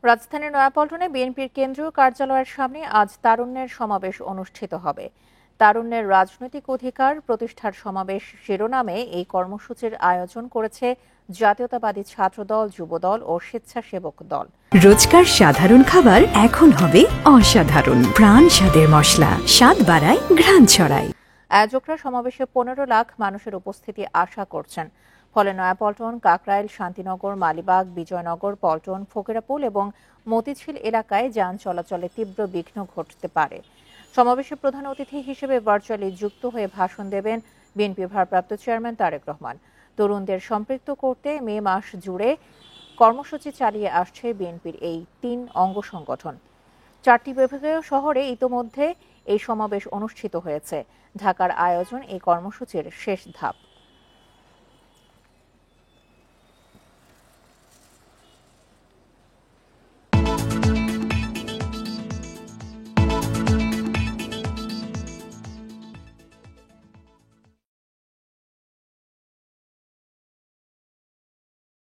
রাজধানীর নয়াপল্টনে বিএনপির কেন্দ্রীয় কার্যালয়ের সামনে আজ তারুণ্যের সমাবেশ অনুষ্ঠিত হবে। তারুণ্যের রাজনৈতিক অধিকার প্রতিষ্ঠার সমাবেশ শিরোনামে এই কর্মসূচির আয়োজন করেছে জাতীয়তাবাদী ছাত্রদল, যুবদল ও স্বেচ্ছাসেবক দল। রোজকার সাধারণ খাবার এখন হবে অসাধারণ। প্রাণ স্বাদের মশলা, স্বাদ বাড়ায়, ঘ্রাণ ছড়ায়। আয়োজকরা সমাবেশে 15 লাখ মানুষের উপস্থিতি আশা করছেন। ফলে নয়াপল্টন, কাকরাইল, শান্তিনগর, মালিবাগ, বিজয়নগর, পল্টন, ফকিরাপুল এবং মতিঝিল এলাকায় যান চলাচলে তীব্র বিঘ্ন ঘটতে পারে। সমাবেশে প্রধান অতিথি হিসেবে ভার্চুয়ালি যুক্ত হয়ে ভাষণ দেবেন বিএনপি ভারপ্রাপ্ত চেয়ারম্যান তারেক রহমান। তরুণদের সম্পৃক্ত করতে মে মাস জুড়ে কর্মসূচি চালিয়ে আসছে বিএনপির এই 3 অঙ্গ সংগঠন। 4টি বিভাগীয় শহরে ইতোমধ্যে এই সমাবেশ অনুষ্ঠিত হয়েছে। ঢাকার আয়োজন এই কর্মসূচির শেষ ধাপ।